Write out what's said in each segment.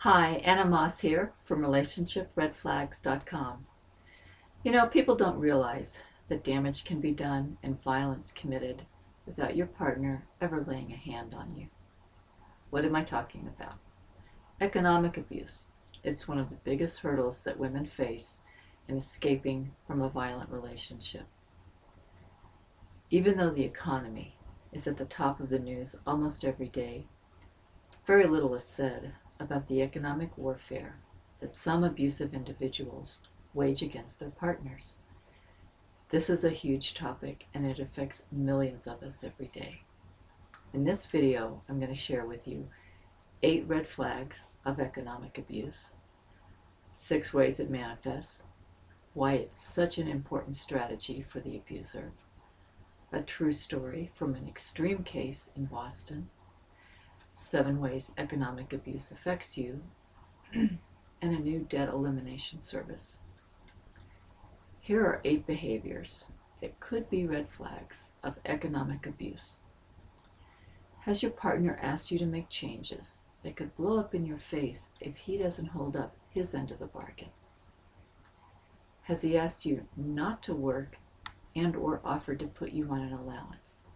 Hi, Anna Moss here from RelationshipRedFlags.com. People don't realize that damage can be done and violence committed without your partner ever laying a hand on you. What am I talking about? Economic abuse. It's one of the biggest hurdles that women face in escaping from a violent relationship. Even though the economy is at the top of the news almost every day, very little is said about the economic warfare that some abusive individuals wage against their partners. This is a huge topic and it affects millions of us every day. In this video, I'm going to share with you 8 red flags of economic abuse, 6 ways it manifests, why it's such an important strategy for the abuser, a true story from an extreme case in Boston, 7 ways economic abuse affects you, and a new debt elimination service. Here are 8 behaviors that could be red flags of economic abuse. Has your partner asked you to make changes that could blow up in your face if he doesn't hold up his end of the bargain? Has he asked you not to work and/or offered to put you on an allowance?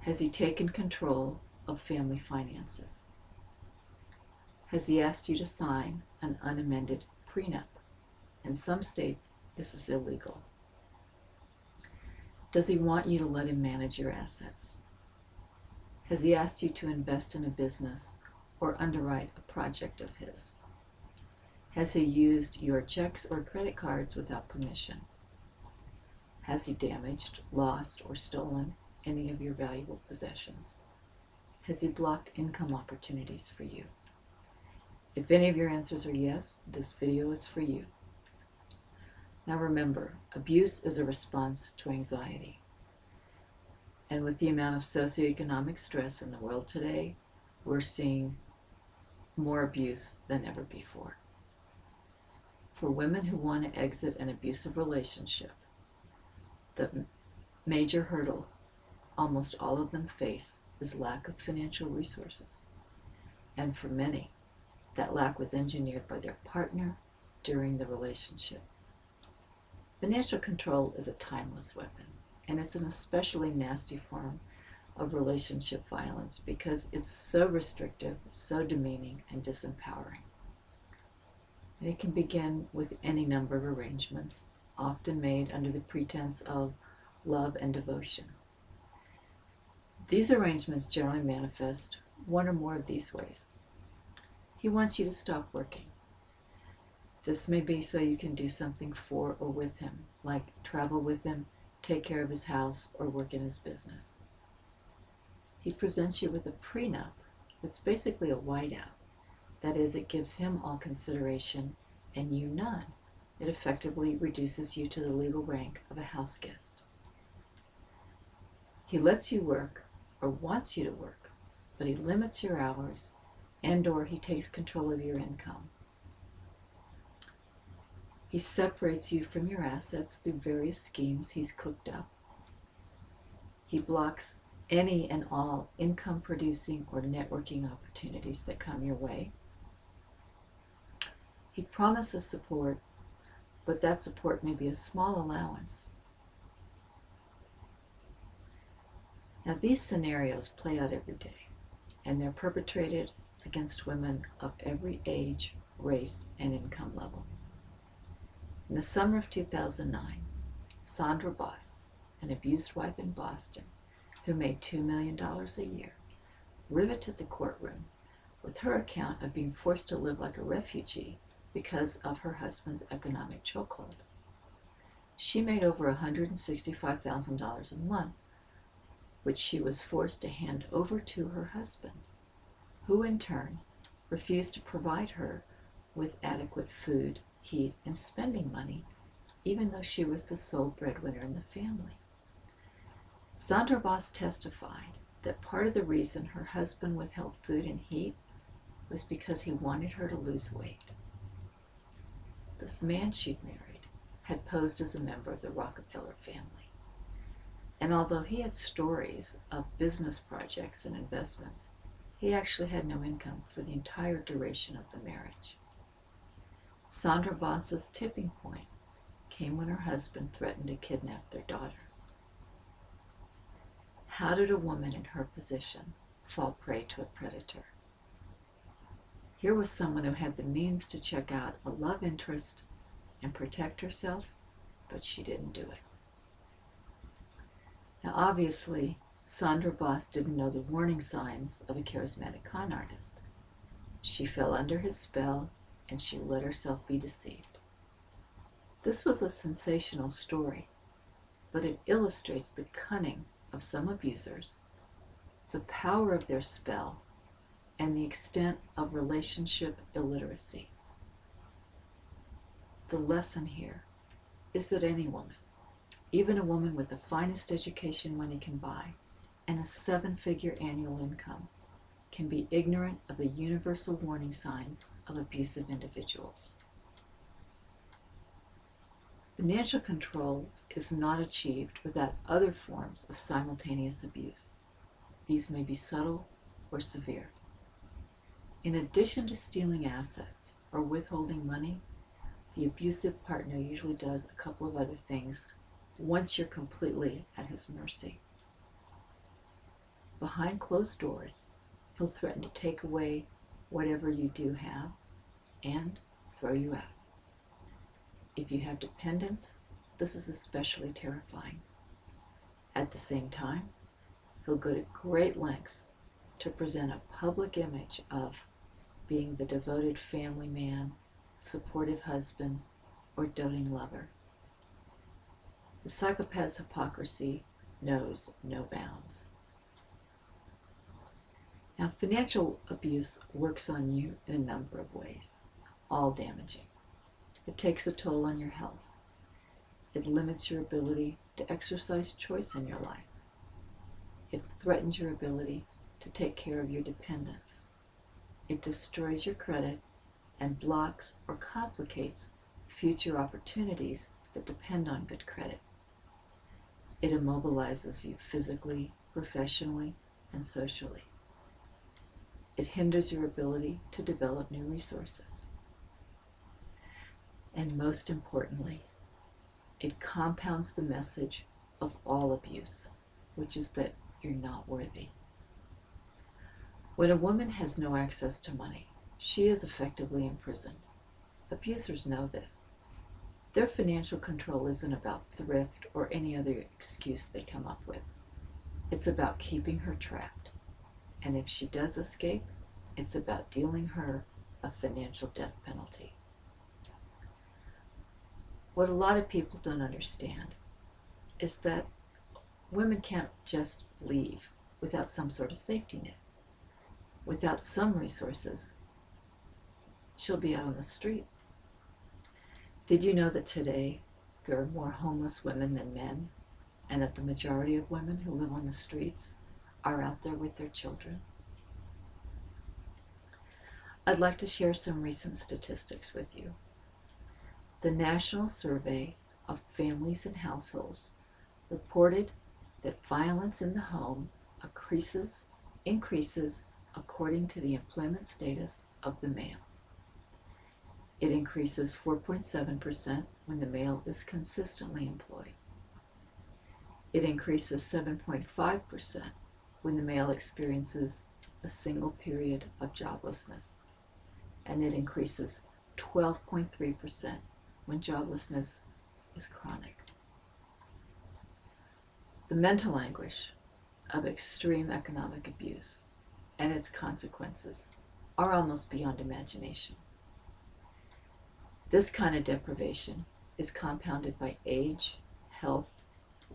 Has he taken control of family finances? Has he asked you to sign an unamended prenup? In some states, this is illegal. Does he want you to let him manage your assets? Has he asked you to invest in a business or underwrite a project of his? Has he used your checks or credit cards without permission? Has he damaged, lost, or stolen any of your valuable possessions? Has he blocked income opportunities for you? If any of your answers are yes, this video is for you. Now remember, abuse is a response to anxiety. And with the amount of socioeconomic stress in the world today, we're seeing more abuse than ever before. For women who want to exit an abusive relationship, the major hurdle almost all of them face is lack of financial resources. And for many, that lack was engineered by their partner during the relationship. Financial control is a timeless weapon, and it's an especially nasty form of relationship violence because it's so restrictive, so demeaning, and disempowering. And it can begin with any number of arrangements, often made under the pretense of love and devotion. These arrangements generally manifest one or more of these ways. He wants you to stop working. This may be so you can do something for or with him, like travel with him, take care of his house, or work in his business. He presents you with a prenup that's basically a whiteout. That is, it gives him all consideration and you none. It effectively reduces you to the legal rank of a house guest. He lets you work or wants you to work, but he limits your hours and/or he takes control of your income. He separates you from your assets through various schemes he's cooked up. He blocks any and all income-producing or networking opportunities that come your way. He promises support, but that support may be a small allowance. Now, these scenarios play out every day, and they're perpetrated against women of every age, race, and income level. In the summer of 2009, Sondra Boss, an abused wife in Boston who made $2 million a year, riveted the courtroom with her account of being forced to live like a refugee because of her husband's economic chokehold. She made over $165,000 a month, which she was forced to hand over to her husband, who in turn refused to provide her with adequate food, heat, and spending money, even though she was the sole breadwinner in the family. Sondra Boss testified that part of the reason her husband withheld food and heat was because he wanted her to lose weight. This man she'd married had posed as a member of the Rockefeller family. And although he had stories of business projects and investments, he actually had no income for the entire duration of the marriage. Sondra Boss's tipping point came when her husband threatened to kidnap their daughter. How did a woman in her position fall prey to a predator? Here was someone who had the means to check out a love interest and protect herself, but she didn't do it. Now, obviously, Sondra Boss didn't know the warning signs of a charismatic con artist. She fell under his spell, and she let herself be deceived. This was a sensational story, but it illustrates the cunning of some abusers, the power of their spell, and the extent of relationship illiteracy. The lesson here is that any woman, even a woman with the finest education money can buy and a 7-figure annual income, can be ignorant of the universal warning signs of abusive individuals. Financial control is not achieved without other forms of simultaneous abuse. These may be subtle or severe. In addition to stealing assets or withholding money, the abusive partner usually does a couple of other things once you're completely at his mercy. Behind closed doors, he'll threaten to take away whatever you do have and throw you out. If you have dependents, this is especially terrifying. At the same time, he'll go to great lengths to present a public image of being the devoted family man, supportive husband, or doting lover. The psychopath's hypocrisy knows no bounds. Now, financial abuse works on you in a number of ways, all damaging. It takes a toll on your health. It limits your ability to exercise choice in your life. It threatens your ability to take care of your dependents. It destroys your credit and blocks or complicates future opportunities that depend on good credit. It immobilizes you physically, professionally, and socially. It hinders your ability to develop new resources. And most importantly, it compounds the message of all abuse, which is that you're not worthy. When a woman has no access to money, she is effectively imprisoned. Abusers know this. Their financial control isn't about thrift or any other excuse they come up with. It's about keeping her trapped. And if she does escape, it's about dealing her a financial death penalty. What a lot of people don't understand is that women can't just leave without some sort of safety net. Without some resources, she'll be out on the street. Did you know that today there are more homeless women than men, and that the majority of women who live on the streets are out there with their children? I'd like to share some recent statistics with you. The National Survey of Families and Households reported that violence in the home increases according to the employment status of the male. It increases 4.7% when the male is consistently employed. It increases 7.5% when the male experiences a single period of joblessness. And it increases 12.3% when joblessness is chronic. The mental anguish of extreme economic abuse and its consequences are almost beyond imagination. This kind of deprivation is compounded by age, health,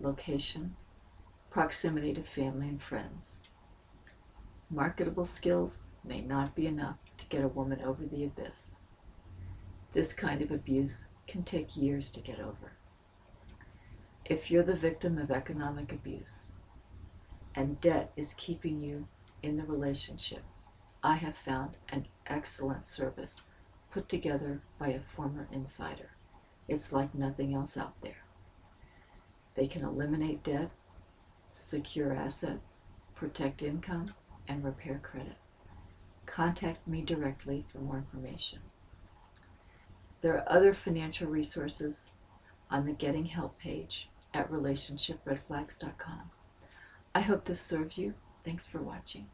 location, proximity to family and friends. Marketable skills may not be enough to get a woman over the abyss. This kind of abuse can take years to get over. If you're the victim of economic abuse and debt is keeping you in the relationship, I have found an excellent service put together by a former insider. It's like nothing else out there. They can eliminate debt, secure assets, protect income, and repair credit. contact me directly for more information. There are other financial resources on the Getting Help page at relationshipredflags.com. I hope this serves you. Thanks for watching.